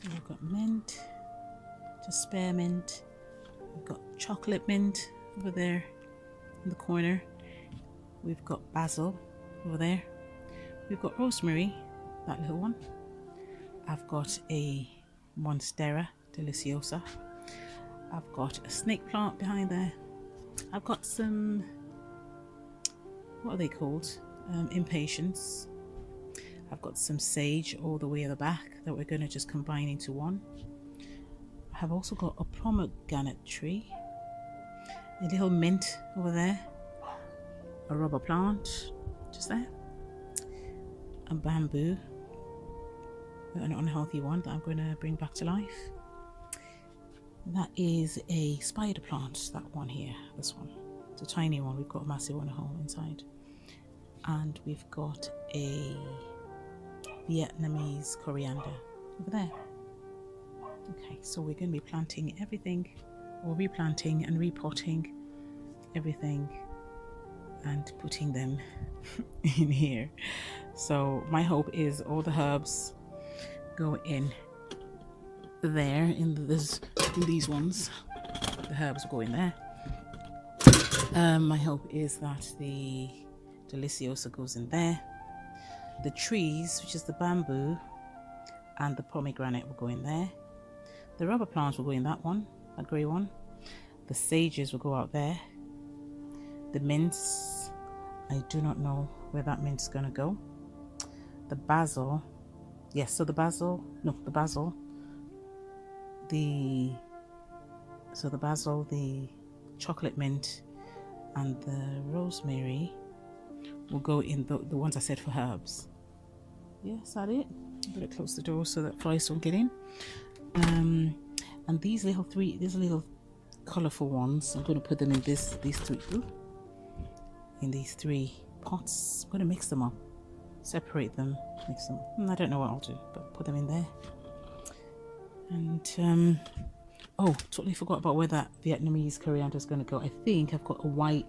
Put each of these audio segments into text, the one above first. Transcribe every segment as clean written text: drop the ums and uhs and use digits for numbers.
So we've got mint, just spearmint. We've got chocolate mint over there in the corner. We've got basil over there. We've got rosemary, that little one. I've got a Monstera deliciosa. I've got a snake plant behind there. I've got some, what are they called? Impatiens. I've got some sage all the way at the back that we're going to just combine into one. I have also got a pomegranate tree, a little mint over there, a rubber plant just there, a bamboo, an unhealthy one that I'm going to bring back to life. That is a spider plant, that one here, this one. It's a tiny one. We've got a massive one at home inside. And we've got a Vietnamese coriander over there. Okay, so we're going to be planting everything, or replanting and repotting everything and putting them in here. So my hope is all the herbs go in there, in these ones. The herbs will go in there. My hope is that the deliciosa goes in there. The trees, which is the bamboo and the pomegranate, will go in there. The rubber plants will go in that one, that grey one. The sages will go out there. The mints, I do not know where that mint is going to go. The basil, yes, so the basil, the chocolate mint and the rosemary will go in the ones I said for herbs. Yes, that's it. I'm going to close the door so that flies don't get in. And these little colourful ones, I'm going to put them in these three pots. I'm going to mix them up, separate them, mix them. I don't know what I'll do, but put them in there. And oh, totally forgot about where that Vietnamese coriander is going to go. I think I've got a white.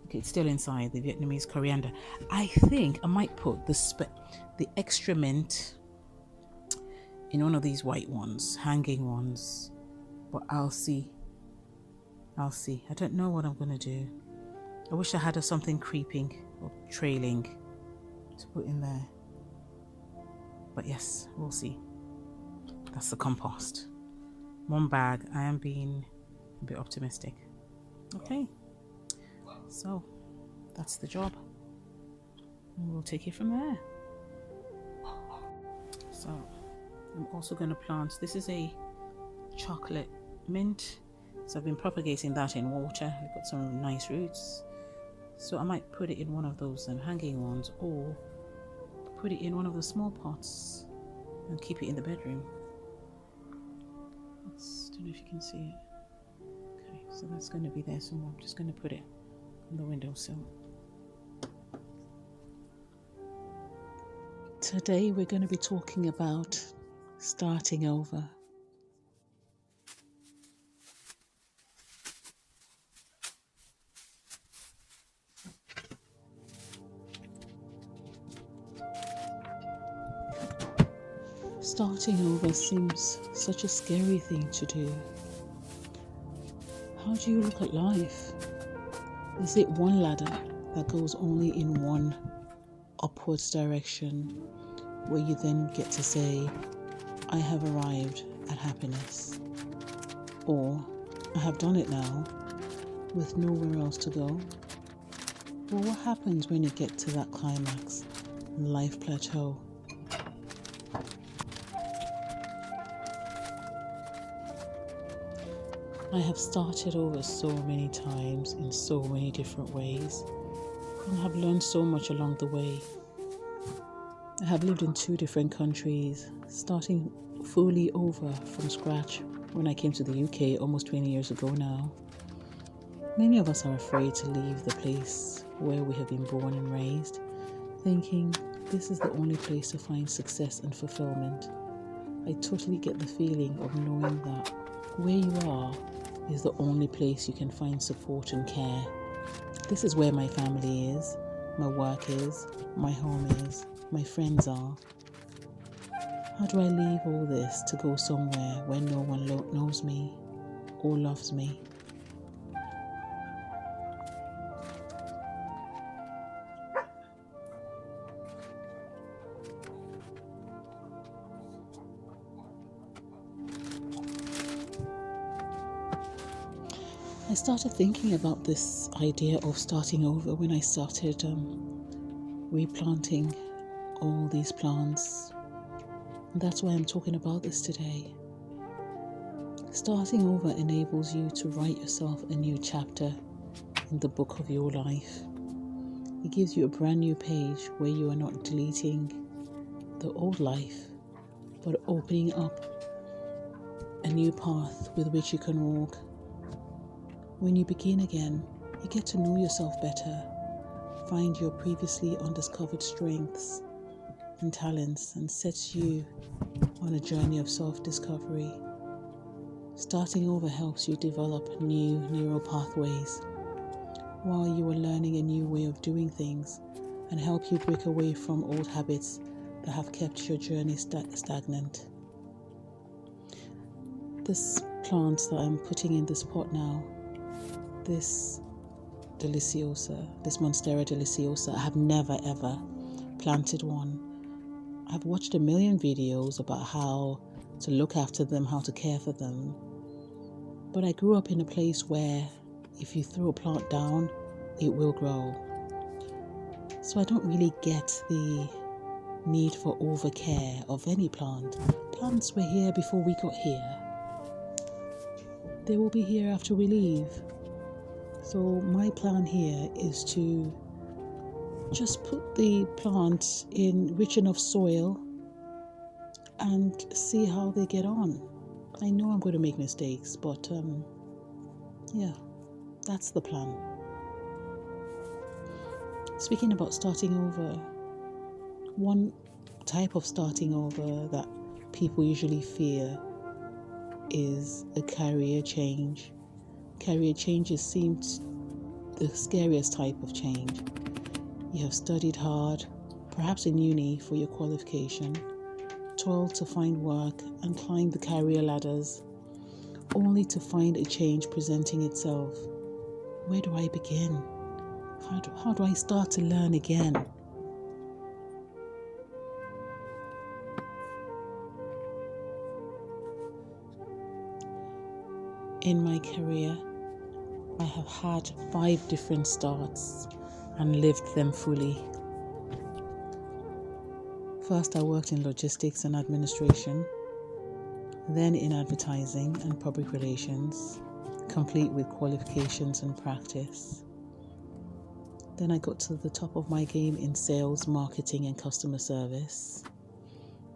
Okay, it's still inside the Vietnamese coriander. I think I might put the extra mint in one of these white ones, hanging ones, but I'll see. I don't know what I'm going to do. I wish I had something creeping or trailing to put in there. But yes, we'll see. That's the compost. One bag. I am being a bit optimistic. Okay. So that's the job. And we'll take it from there. So I'm also going to plant, this is a chocolate mint. So I've been propagating that in water. I've got some nice roots. So I might put it in one of those hanging ones, or put it in one of the small pots and keep it in the bedroom. I don't know if you can see it. Okay, so that's going to be there somewhere. I'm just going to put it on the windowsill. Today we're going to be talking about starting over. Starting over seems such a scary thing to do. How do you look at life? Is it one ladder that goes only in one upwards direction, where you then get to say, I have arrived at happiness, or I have done it now with nowhere else to go? Or what happens when you get to that climax, life plateau? I have started over so many times in so many different ways, and have learned so much along the way. I have lived in 2 different countries, starting fully over from scratch when I came to the UK almost 20 years ago now. Many of us are afraid to leave the place where we have been born and raised, thinking this is the only place to find success and fulfillment. I totally get the feeling of knowing that where you are is the only place you can find support and care. This is where my family is, my work is, my home is, my friends are. How do I leave all this to go somewhere where no one knows me or loves me? I started thinking about this idea of starting over when I started replanting all these plants. And that's why I'm talking about this today. Starting over enables you to write yourself a new chapter in the book of your life. It gives you a brand new page where you are not deleting the old life, but opening up a new path with which you can walk. When you begin again, you get to know yourself better, find your previously undiscovered strengths and talents, and sets you on a journey of self-discovery. Starting over helps you develop new neural pathways while you are learning a new way of doing things, and help you break away from old habits that have kept your journey stagnant. This plant that I'm putting in this pot now, this Monstera deliciosa, I have never ever planted one. I've watched a million videos about how to look after them, how to care for them. But I grew up in a place where if you throw a plant down, it will grow. So I don't really get the need for overcare of any plant. Plants were here before we got here. They will be here after we leave. So my plan here is to just put the plants in rich enough soil and see how they get on. I know I'm going to make mistakes, but yeah, that's the plan. Speaking about starting over, one type of starting over that people usually fear is a career change. Career changes seem the scariest type of change. You have studied hard, perhaps in uni for your qualification, toiled to find work and climbed the career ladders, only to find a change presenting itself. Where do I begin? How do I start to learn again? In my career, I have had 5 different starts and lived them fully. First, I worked in logistics and administration, then in advertising and public relations, complete with qualifications and practice. Then I got to the top of my game in sales, marketing and customer service.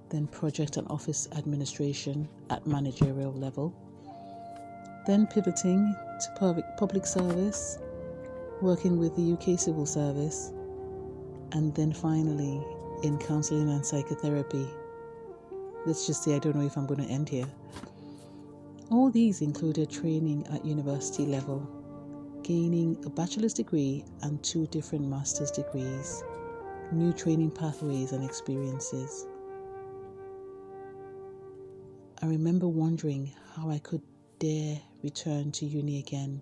Then project and office administration at managerial level. Then pivoting to public service, working with the UK Civil Service. And then finally in counselling and psychotherapy. Let's just say I don't know if I'm going to end here. All these included training at university level, gaining a bachelor's degree and 2 different master's degrees, new training pathways and experiences. I remember wondering how I could dare return to uni again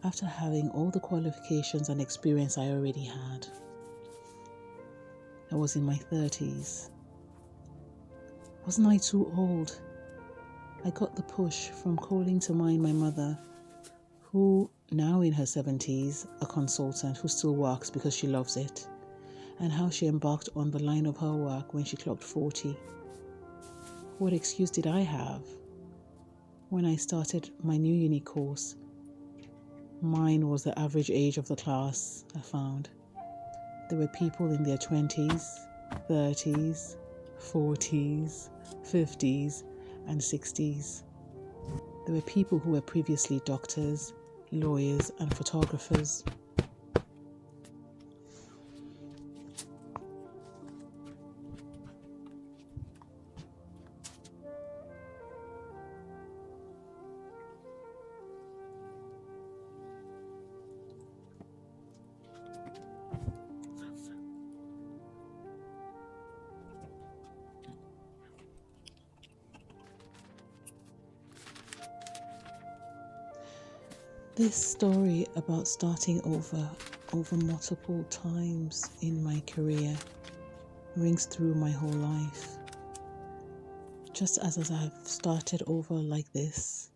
after having all the qualifications and experience I already had. I was in my 30s. Wasn't I too old? I got the push from calling to mind my mother, who, now in her 70s, a consultant who still works because she loves it, and how she embarked on the line of her work when she clocked 40. What excuse did I have? When I started my new uni course, mine was the average age of the class, I found. There were people in their 20s, 30s, 40s, 50s, and 60s. There were people who were previously doctors, lawyers, and photographers. This story about starting over multiple times in my career rings through my whole life. Just as I've started over like this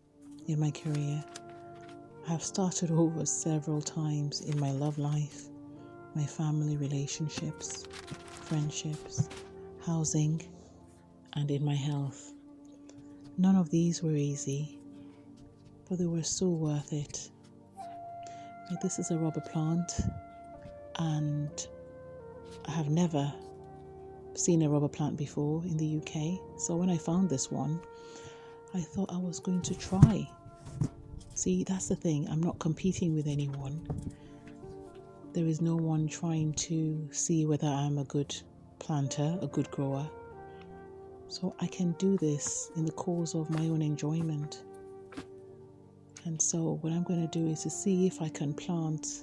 in my career, I've started over several times in my love life, my family relationships, friendships, housing, and in my health. None of these were easy, but they were so worth it. This is a rubber plant, and I have never seen a rubber plant before in the UK. So when I found this one, I thought I was going to try. See, that's the thing. I'm not competing with anyone. There is no one trying to see whether I'm a good planter, a good grower. So I can do this in the cause of my own enjoyment. And so what I'm going to do is to see if I can plant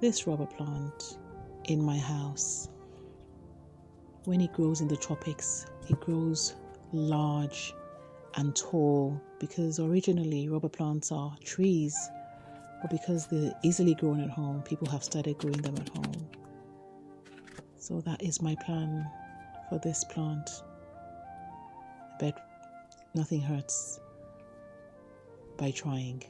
this rubber plant in my house. When it grows in the tropics, it grows large and tall because originally rubber plants are trees, but because they're easily grown at home, people have started growing them at home. So that is my plan for this plant. I bet nothing hurts by trying.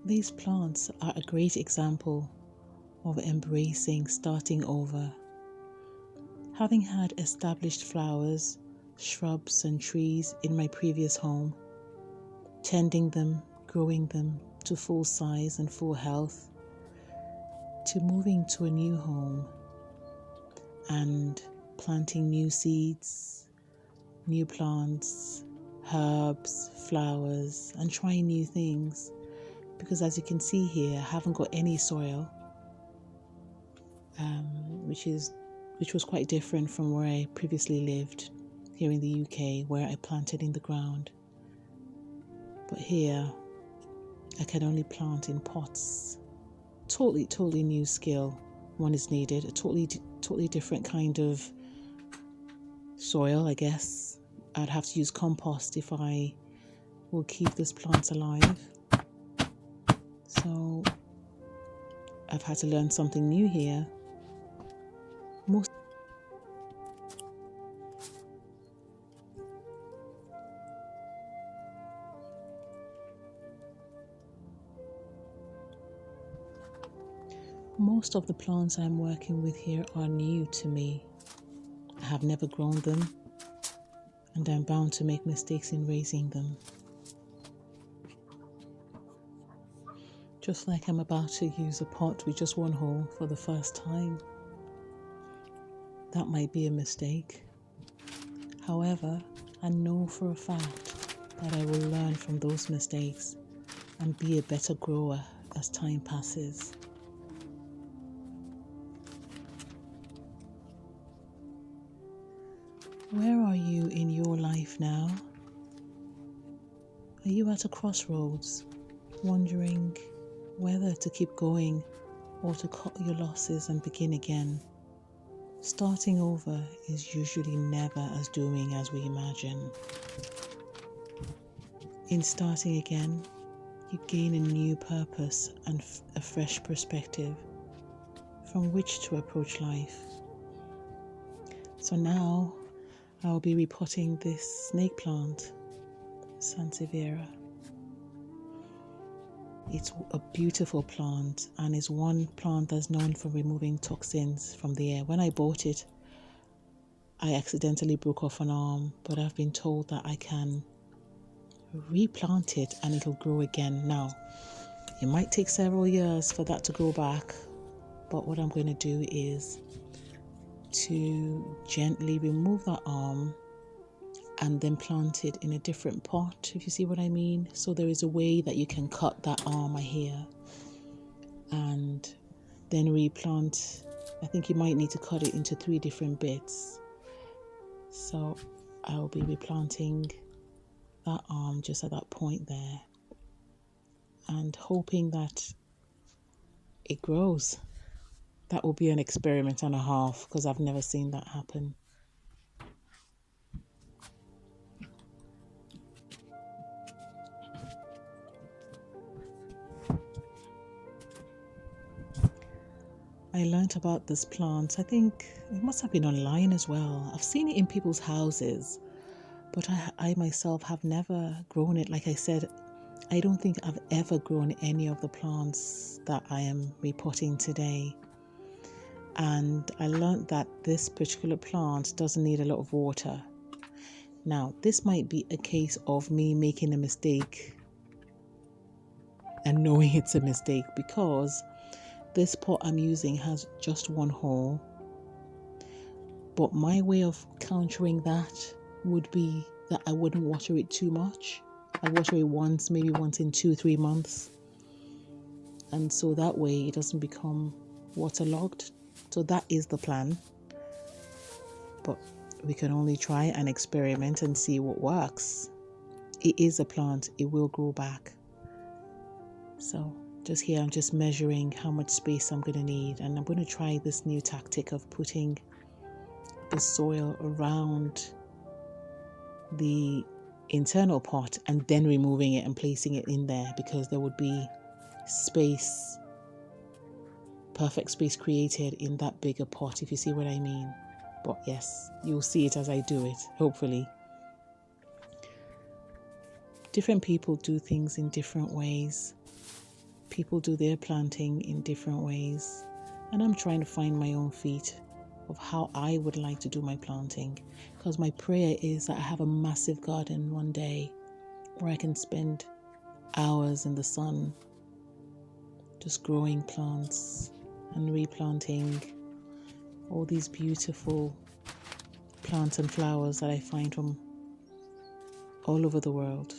These plants are a great example of embracing starting over. Having had established flowers, shrubs and trees in my previous home, tending them, growing them to full size and full health, to moving to a new home and planting new seeds, new plants, herbs, flowers, and trying new things. Because as you can see here, I haven't got any soil, which was quite different from where I previously lived here in the UK, where I planted in the ground. But here, I can only plant in pots. Totally new skill. One is needed, a totally different kind of soil, I guess. I'd have to use compost if I will keep this plant alive. So I've had to learn something new here. Most of the plants I'm working with here are new to me. I have never grown them, and I'm bound to make mistakes in raising them. Just like I'm about to use a pot with just one hole for the first time. That might be a mistake. However, I know for a fact that I will learn from those mistakes and be a better grower as time passes. Where are you in your life now? Are you at a crossroads, wondering whether to keep going or to cut your losses and begin again? Starting over is usually never as dooming as we imagine. In starting again, you gain a new purpose and a fresh perspective from which to approach life. So now I'll be repotting this snake plant, Sansevieria. It's a beautiful plant and is one plant that's known for removing toxins from the air. When I bought it, I accidentally broke off an arm, but I've been told that I can replant it and it'll grow again. Now, it might take several years for that to grow back, but what I'm going to do is to gently remove that arm and then plant it in a different pot, if you see what I mean. So there is a way that you can cut that arm, I hear, and then replant. I think you might need to cut it into 3 different bits. So I'll be replanting that arm just at that point there and hoping that it grows. That will be an experiment and a half because I've never seen that happen. I learnt about this plant, I think it must have been online as well. I've seen it in people's houses, but I myself have never grown it. Like I said, I don't think I've ever grown any of the plants that I am repotting today. And I learnt that this particular plant doesn't need a lot of water. Now, this might be a case of me making a mistake and knowing it's a mistake, because this pot I'm using has just one hole. But my way of countering that would be that I wouldn't water it too much. I water it once, maybe once in 2-3 months. And so that way it doesn't become waterlogged. So that is the plan. But we can only try and experiment and see what works. It is a plant, it will grow back. So just here I'm just measuring how much space I'm going to need, and I'm going to try this new tactic of putting the soil around the internal pot and then removing it and placing it in there, because there would be space, perfect space created in that bigger pot, if you see what I mean. But yes, you'll see it as I do it, hopefully. Different people do things in different ways. People do their planting in different ways, and I'm trying to find my own feet of how I would like to do my planting, because my prayer is that I have a massive garden one day where I can spend hours in the sun just growing plants and replanting all these beautiful plants and flowers that I find from all over the world.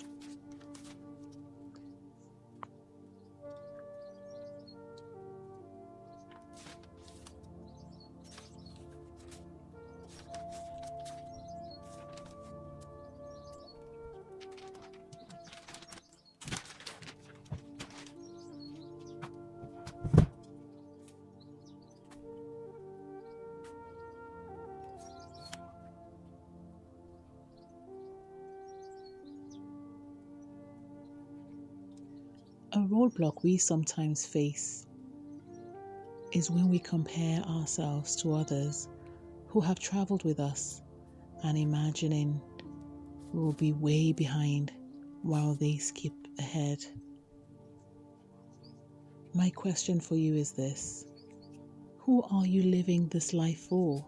A roadblock we sometimes face is when we compare ourselves to others who have traveled with us and imagining we will be way behind while they skip ahead. My question for you is this: who are you living this life for?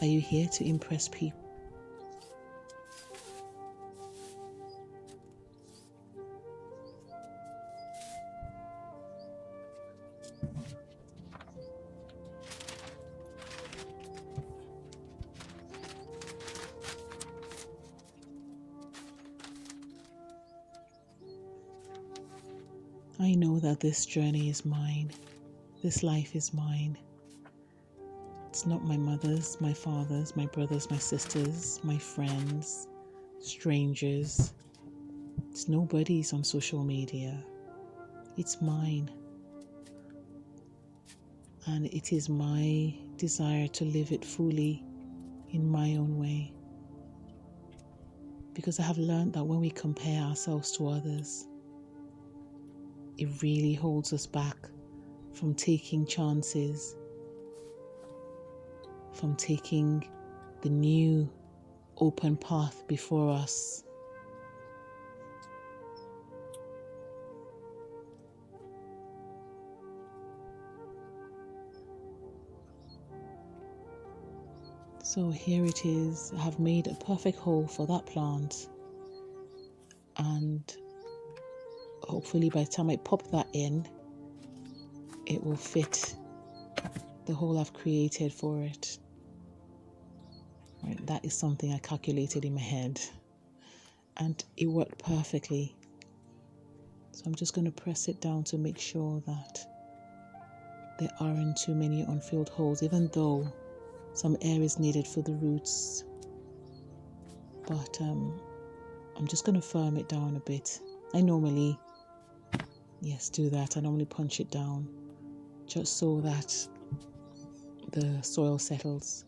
Are you here to impress people? I know that this journey is mine. This life is mine. It's not my mother's, my father's, my brother's, my sister's, my friends, strangers. It's nobody's on social media. It's mine. And it is my desire to live it fully in my own way. Because I have learned that when we compare ourselves to others, it really holds us back from taking chances, from taking the new open path before us. So here it is. I have made a perfect hole for that plant, and hopefully by the time I pop that in, it will fit the hole I've created for it. Right, that is something I calculated in my head, and it worked perfectly. So I'm just going to press it down to make sure that there aren't too many unfilled holes, even though Some air is needed for the roots, but I'm just going to firm it down a bit. I normally, yes, do that. I normally punch it down just so that the soil settles.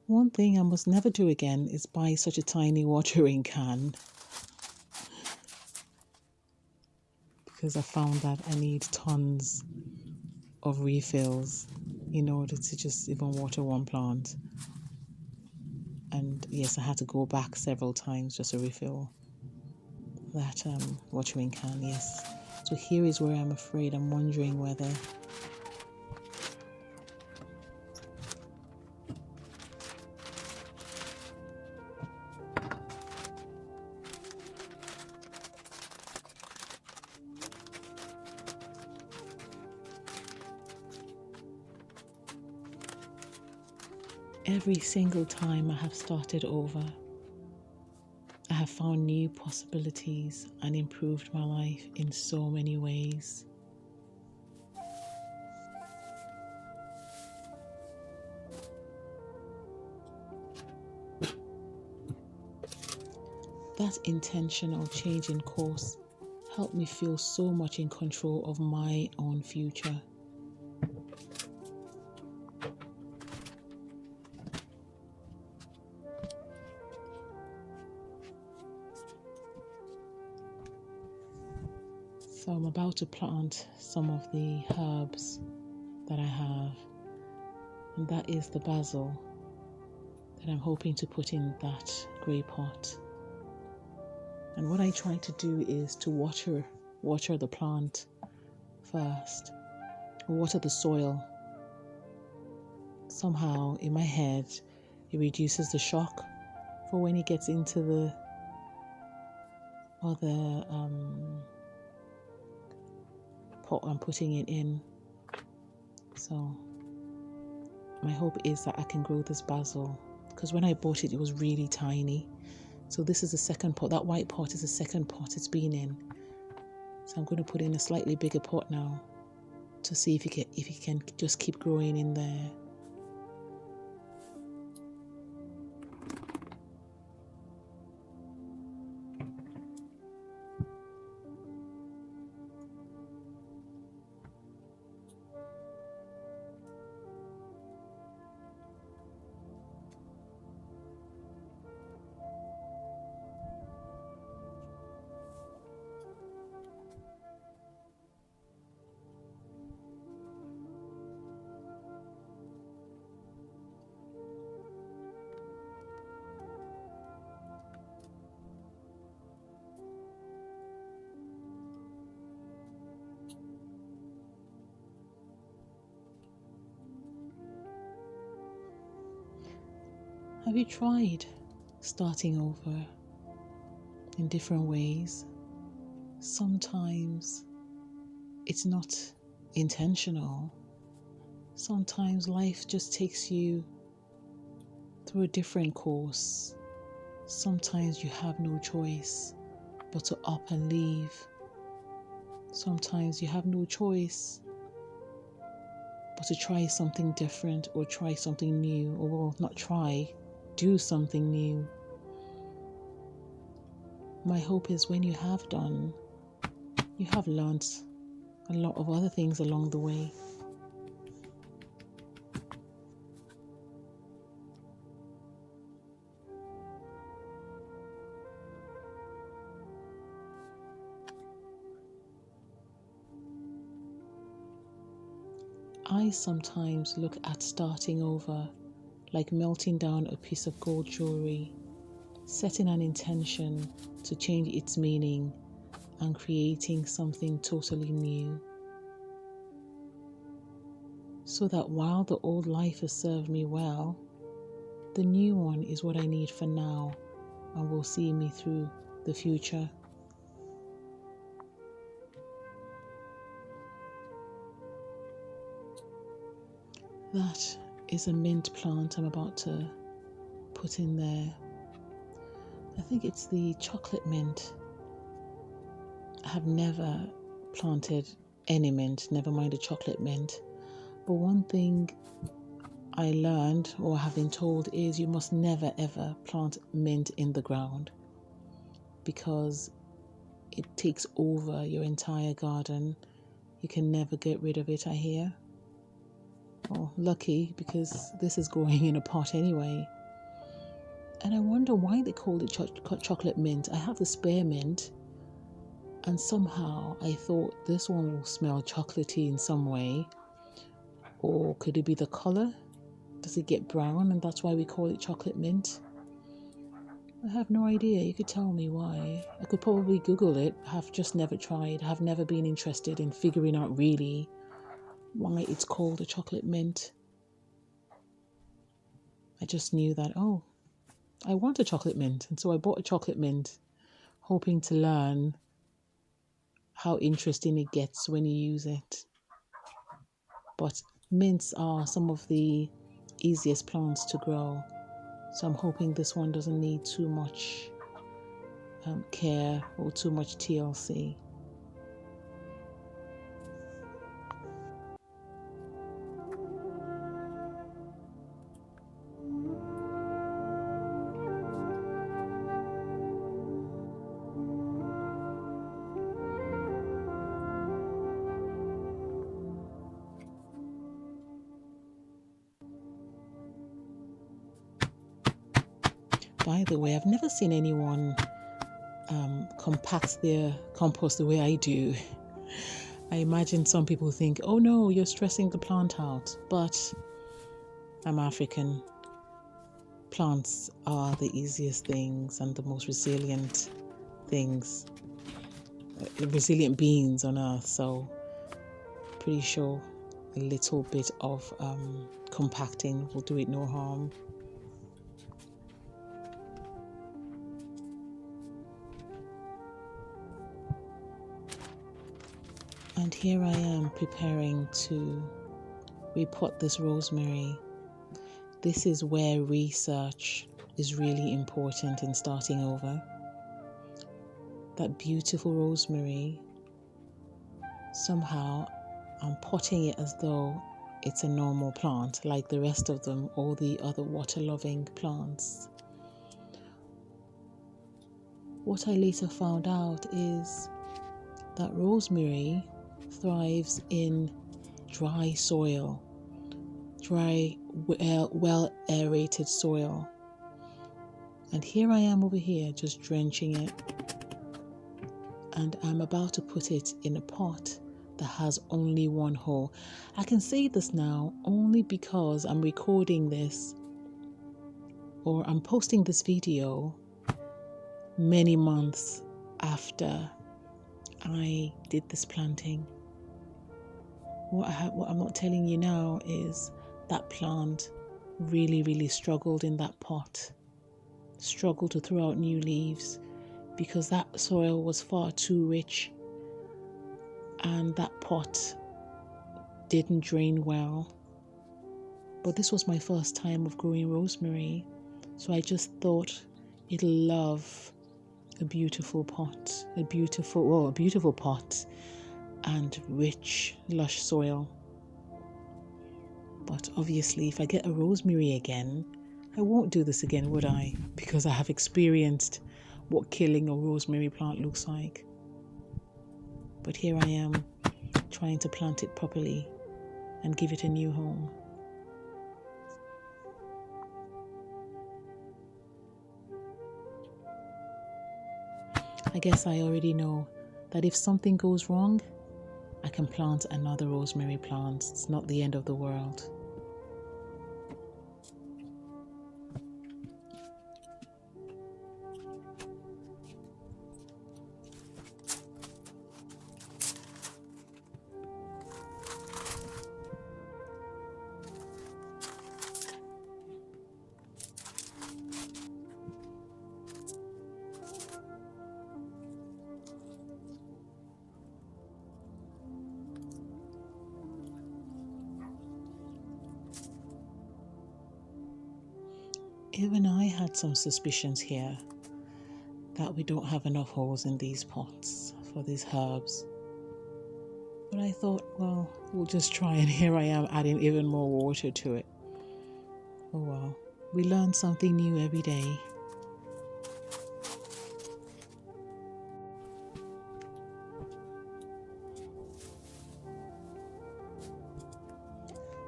One thing I must never do again is buy such a tiny watering can, because I found that I need tons of refills in order to just even water one plant. And yes, I had to go back several times just to refill that watering can, yes. So here is where I'm afraid I'm wondering whether every single time I have started over, I have found new possibilities and improved my life in so many ways. That intentional change in course helped me feel so much in control of my own future. So I'm about to plant some of the herbs that I have, and that is the basil that I'm hoping to put in that grey pot. And what I try to do is to water the plant first, water the soil. Somehow in my head it reduces the shock for when it gets into the other pot I'm putting it in. So my hope is that I can grow this basil, because when I bought it, it was really tiny. So this is the second pot. That white pot is the second pot it's been in. So I'm going to put in a slightly bigger pot now to see if it can just keep growing in there. Have you tried starting over in different ways? Sometimes it's not intentional. Sometimes life just takes you through a different course. Sometimes you have no choice but to up and leave. Sometimes you have no choice but to try something different or try something new, or well, not try, do something new. My hope is when you have done, you have learned a lot of other things along the way. I sometimes look at starting over like melting down a piece of gold jewelry, setting an intention to change its meaning and creating something totally new. So that while the old life has served me well, the new one is what I need for now and will see me through the future. That is a mint plant I'm about to put in there. I think it's the chocolate mint. have never planted any mint, never mind a chocolate mint. But one thing I learned or have been told is you must never ever plant mint in the ground, because it takes over your entire garden. You can never get rid of it, I hear. Oh, lucky, because this is growing in a pot anyway. And I wonder why they called it chocolate mint. I have the spearmint, and somehow I thought this one will smell chocolatey in some way. Or could it be the color? Does it get brown and that's why we call it chocolate mint? I have no idea. You could tell me why. I could probably Google it. I have just never tried. I have never been interested in figuring out really why it's called a chocolate mint. I just knew that, oh, I want a chocolate mint. And so I bought a chocolate mint, hoping to learn how interesting it gets when you use it. But mints are some of the easiest plants to grow. So I'm hoping this one doesn't need too much care or too much TLC. By the way, I've never seen anyone compact their compost the way I do. I imagine some people think, oh no, you're stressing the plant out. But I'm African. Plants are the easiest things and the most resilient things, resilient beings on earth. So pretty sure a little bit of compacting will do it no harm. And here I am preparing to repot this rosemary. This is where research is really important in starting over. That beautiful rosemary, somehow I'm potting it as though it's a normal plant, like the rest of them, all the other water-loving plants. What I later found out is that rosemary thrives in dry soil, dry, well aerated soil. And here I am over here just drenching it, and I'm about to put it in a pot that has only one hole. I can say this now only because I'm recording this, or I'm posting this video many months after I did this planting. What I'm not telling you now is that plant really struggled in that pot, struggled to throw out new leaves because that soil was far too rich and that pot didn't drain well. But this was my first time of growing rosemary, so I just thought it'll love a beautiful pot, a beautiful pot and rich, lush soil. But obviously, if I get a rosemary again, I won't do this again, would I? Because I have experienced what killing a rosemary plant looks like. But here I am, trying to plant it properly and give it a new home. I guess I already know that if something goes wrong, I can plant another rosemary plant. It's not the end of the world. Even I had some suspicions here that we don't have enough holes in these pots for these herbs. But I thought, well, we'll just try, and here I am adding even more water to it. Oh well, we learn something new every day.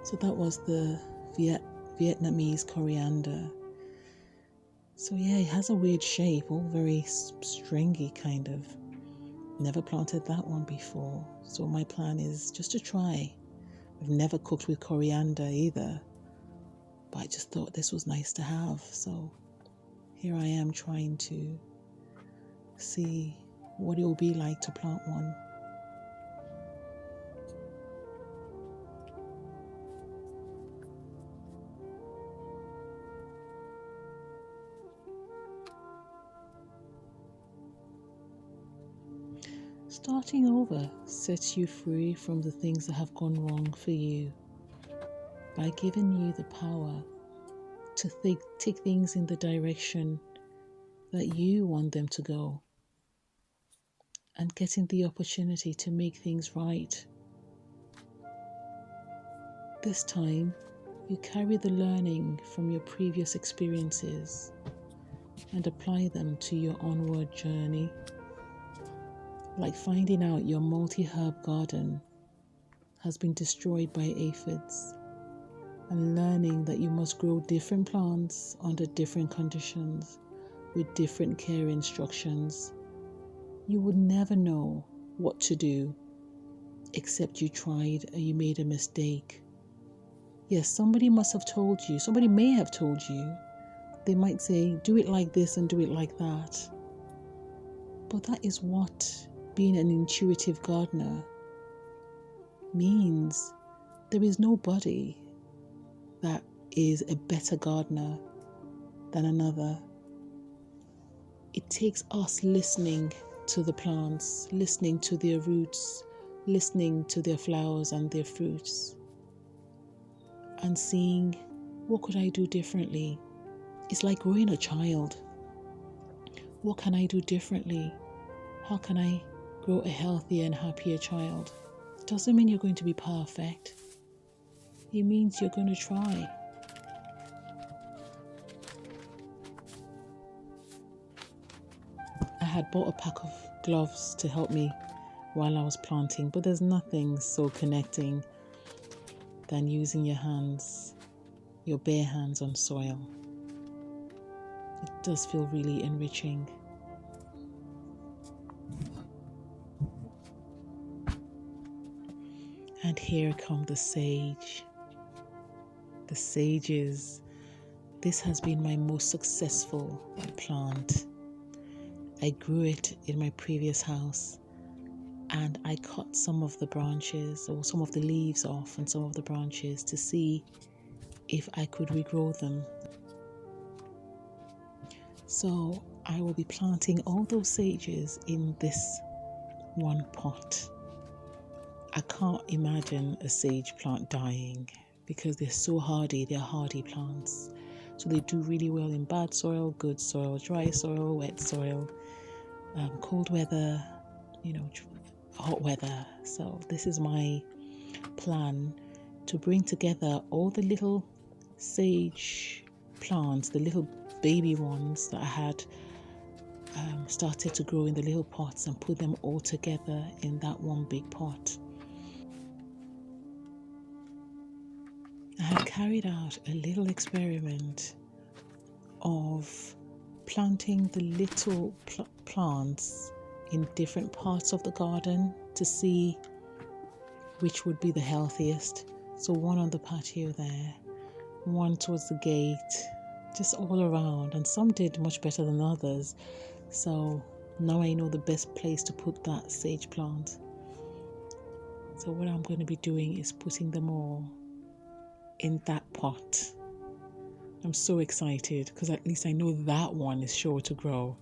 So that was the Vietnamese coriander. So yeah, it has a weird shape, all very stringy kind of. Never planted that one before. So my plan is just to try. I've never cooked with coriander either, but I just thought this was nice to have. So here I am trying to see what it will be like to plant one. Starting over sets you free from the things that have gone wrong for you by giving you the power to take things in the direction that you want them to go, and getting the opportunity to make things right. This time, you carry the learning from your previous experiences and apply them to your onward journey. Like finding out your multi-herb garden has been destroyed by aphids, and learning that you must grow different plants under different conditions with different care instructions. You would never know what to do except you tried and you made a mistake. Yes, somebody must have told you, somebody may have told you. They might say, do it like this and do it like that. But that is what being an intuitive gardener means. There is nobody that is a better gardener than another. It takes us listening to the plants, listening to their roots, listening to their flowers and their fruits, and seeing, what could I do differently? It's like growing a child. What can I do differently? How can I grow a healthier and happier child? It doesn't mean you're going to be perfect. It means you're going to try. I had bought a pack of gloves to help me while I was planting, but there's nothing so connecting than using your hands, your bare hands on soil. It does feel really enriching. And here come the sage. The sages. This has been my most successful plant. I grew it in my previous house, and I cut some of the branches or some of the leaves off and some of the branches to see if I could regrow them. So I will be planting all those sages in this one pot. I can't imagine a sage plant dying because they're so hardy. They're hardy plants. So they do really well in bad soil, good soil, dry soil, wet soil, cold weather, hot weather. So this is my plan, to bring together all the little sage plants, the little baby ones that I had started to grow in the little pots, and put them all together in that one big pot. I had carried out a little experiment of planting the little plants in different parts of the garden to see which would be the healthiest. So one on the patio there, one towards the gate, just all around, and some did much better than others. So now I know the best place to put that sage plant. So what I'm going to be doing is putting them all in that pot. I'm so excited because at least I know that one is sure to grow.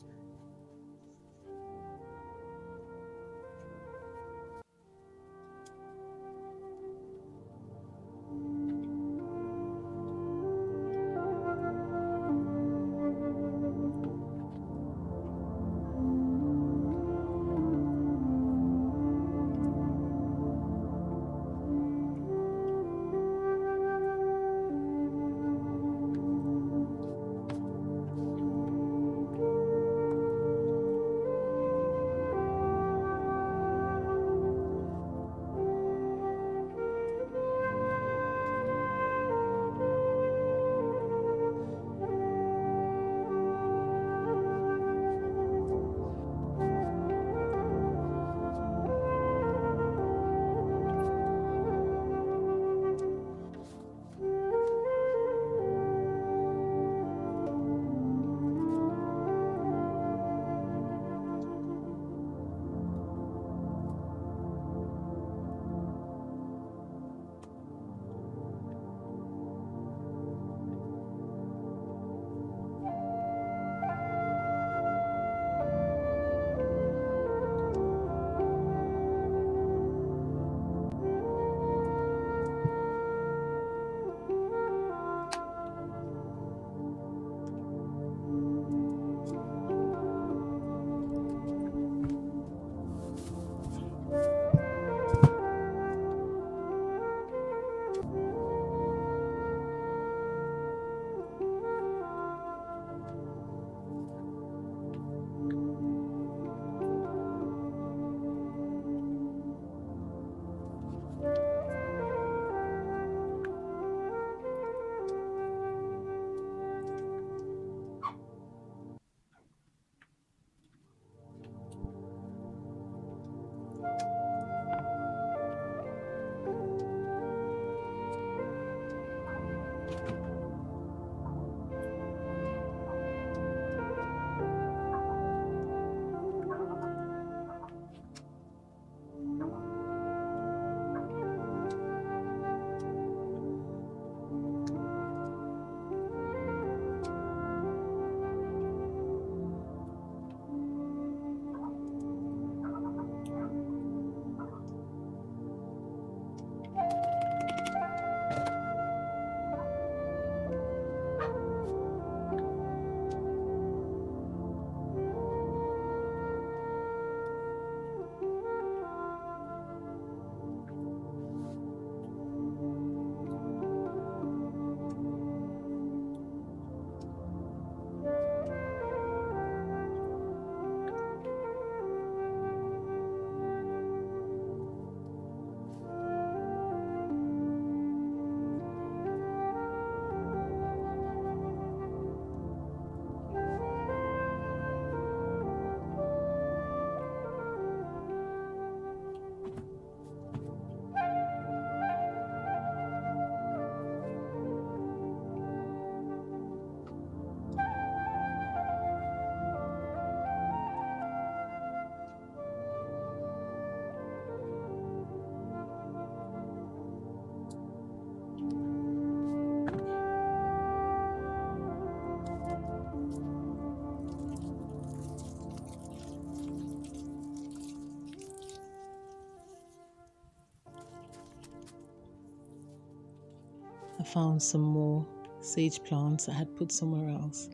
found some more sage plants I had put somewhere else.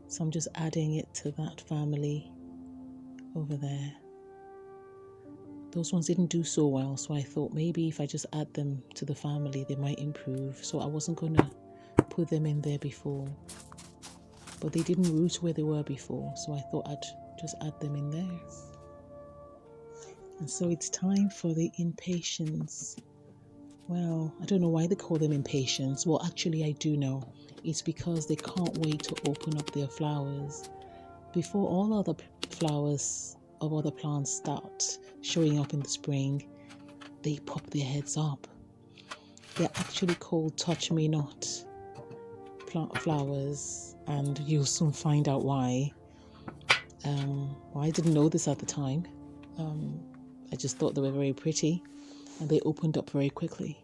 So I'm just adding it to that family over there. Those ones didn't do so well, so I thought maybe if I just add them to the family, they might improve. So I wasn't going to put them in there before. But they didn't root where they were before, so I thought I'd just add them in there. And so it's time for the Inpatiens. Well, I don't know why they call them Inpatiens. Well, actually I do know. It's because they can't wait to open up their flowers. Before all other flowers of other plants start showing up in the spring, they pop their heads up. They're actually called touch-me-not flowers, and you'll soon find out why. Well, I didn't know this at the time. I just thought they were very pretty, and they opened up very quickly.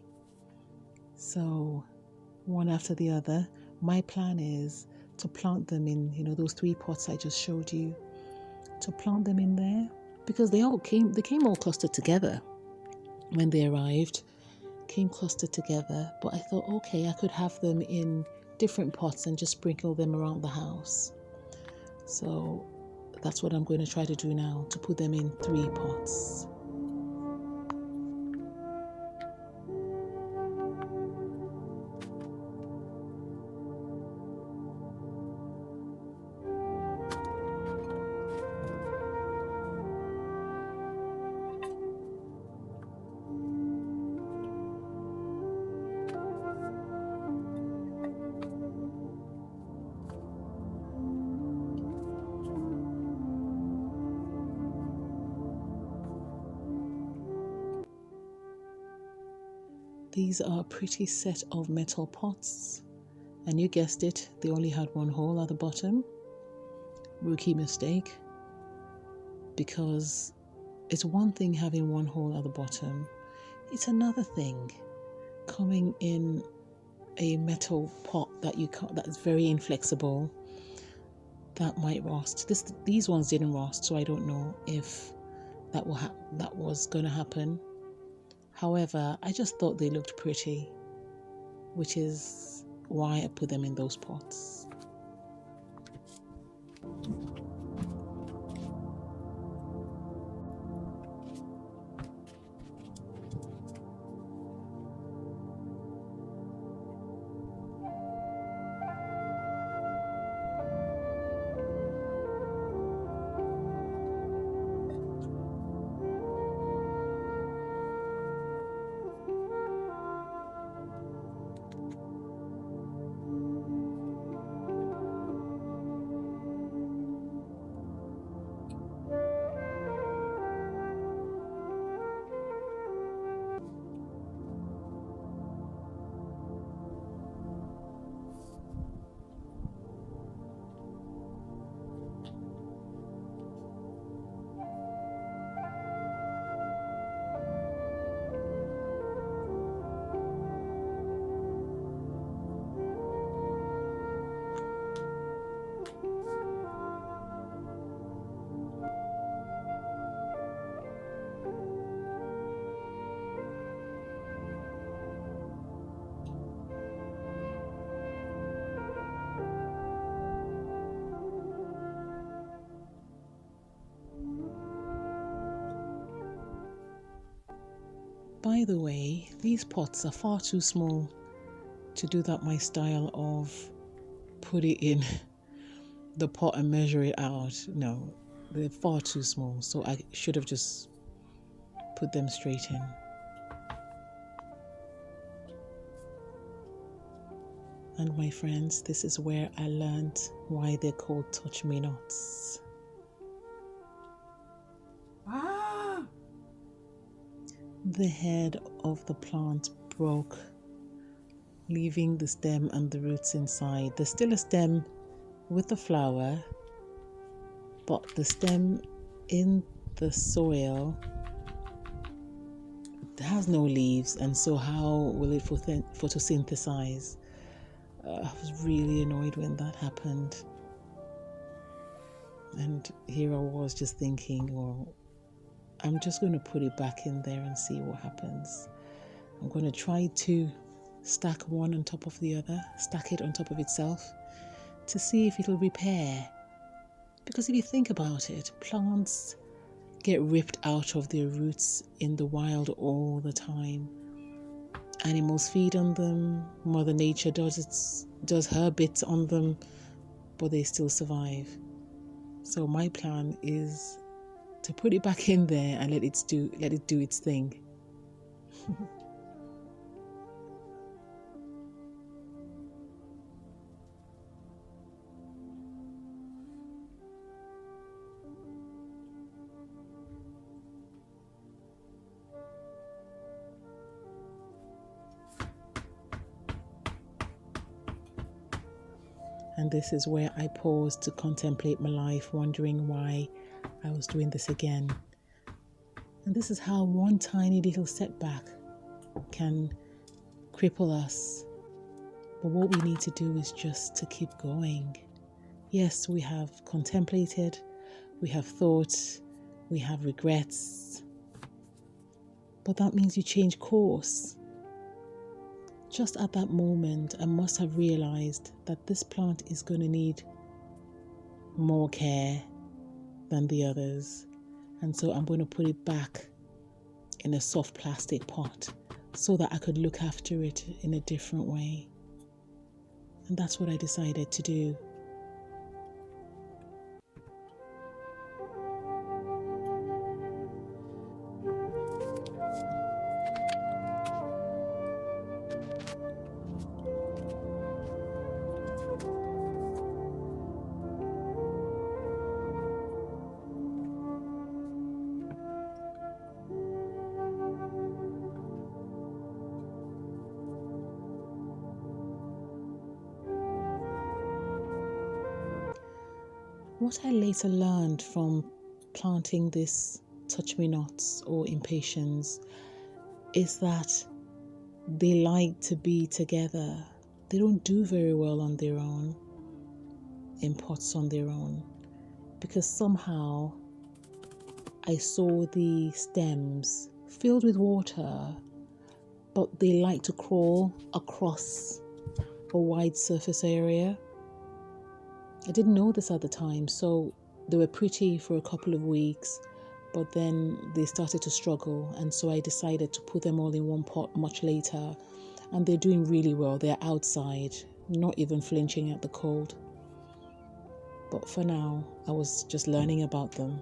So, one after the other, my plan is to plant them in, those 3 pots I just showed you. To plant them in there, because they came all clustered together when they arrived. Came clustered together, but I thought, okay, I could have them in different pots and just sprinkle them around the house. So that's what I'm going to try to do now, to put them in 3 pots. These are a pretty set of metal pots, and you guessed it, they only had 1 hole at the bottom. Rookie mistake, because it's one thing having 1 hole at the bottom, it's another thing coming in a metal pot that's very inflexible, that might rust. These ones didn't rust, so I don't know if that was going to happen. However, I just thought they looked pretty, which is why I put them in those pots. By the way, these pots are far too small to do that my style of put it in the pot and measure it out. No, they're far too small, so I should have just put them straight in. And my friends, this is where I learned why they're called touch-me-nots. The head of the plant broke, leaving the stem and the roots inside. There's still a stem with the flower, but the stem in the soil has no leaves, and so how will it photosynthesize? I was really annoyed when that happened. And here I was just thinking, well, I'm just going to put it back in there and see what happens. I'm going to try to stack one on top of the other, stack it on top of itself to see if it'll repair. Because if you think about it, plants get ripped out of their roots in the wild all the time. Animals feed on them, Mother Nature does her bits on them, but they still survive. So my plan is to put it back in there and let it do its thing. And this is where I paused to contemplate my life, wondering why I was doing this again. And this is how one tiny little setback can cripple us. But what we need to do is just to keep going. Yes, we have contemplated, we have thought, we have regrets. But that means you change course. Just at that moment, I must have realized that this plant is going to need more care than the others. And so I'm going to put it back in a soft plastic pot so that I could look after it in a different way. And that's what I decided to do. What I later learned from planting this touch-me-nots or impatiens is that they like to be together. They don't do very well on their own, in pots on their own, because somehow I saw the stems filled with water, but they like to crawl across a wide surface area. I didn't know this at the time, so they were pretty for a couple of weeks, but then they started to struggle, and so I decided to put them all in one pot much later, and they're doing really well. They're outside, not even flinching at the cold. But for now, I was just learning about them.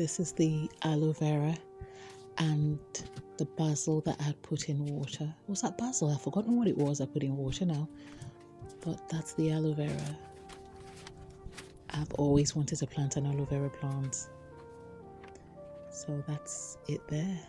this is the aloe vera and the basil that I had put in water. Was that basil? I've forgotten what it was I put in water now. But that's the aloe vera. I've always wanted to plant an aloe vera plant. So that's it there.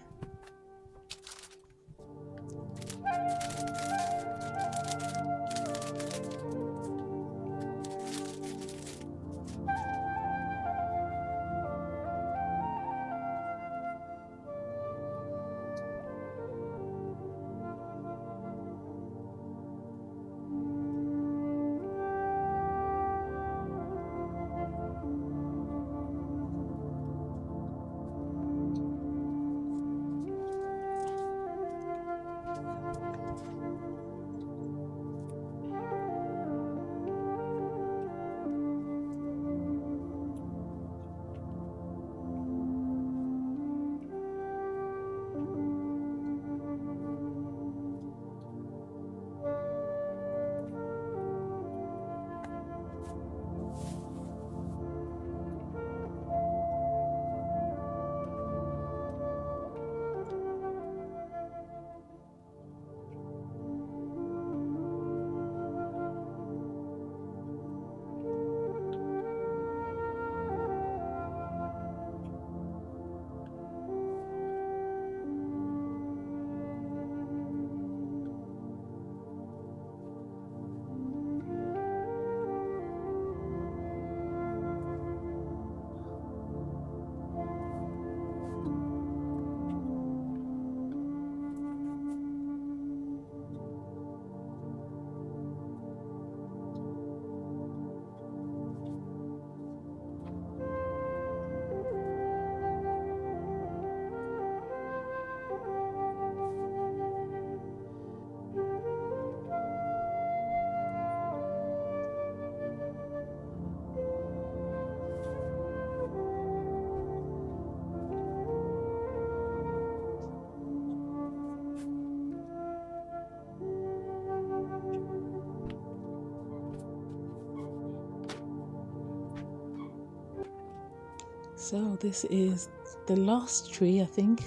So this is the last tree, I think.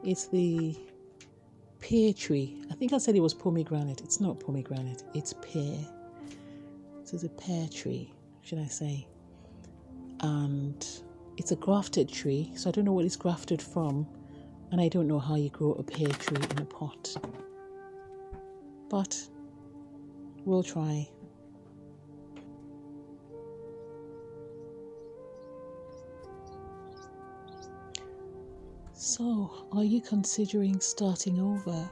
It's the pear tree. I think I said it was pomegranate. It's not pomegranate, it's pear. So it's a pear tree, should I say. And it's a grafted tree, so I don't know what it's grafted from, and I don't know how you grow a pear tree in a pot. But we'll try. So, are you considering starting over?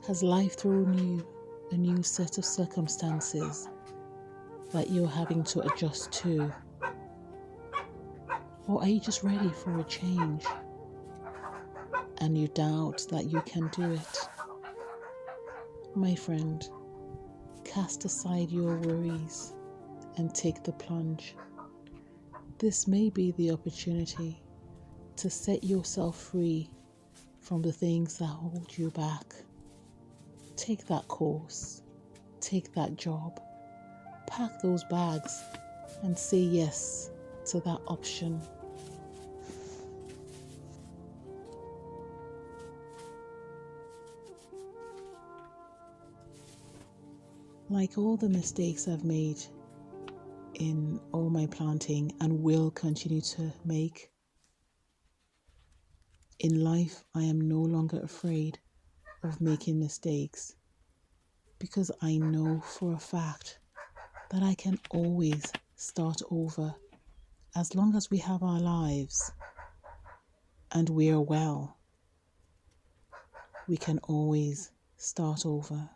Has life thrown you a new set of circumstances that you're having to adjust to? Or are you just ready for a change and you doubt that you can do it? My friend, cast aside your worries and take the plunge. This may be the opportunity to set yourself free from the things that hold you back. Take that course, take that job, pack those bags and say yes to that option. Like all the mistakes I've made in all my planting and will continue to make, in life I am no longer afraid of making mistakes because I know for a fact that I can always start over as long as we have our lives and we are well. We can always start over.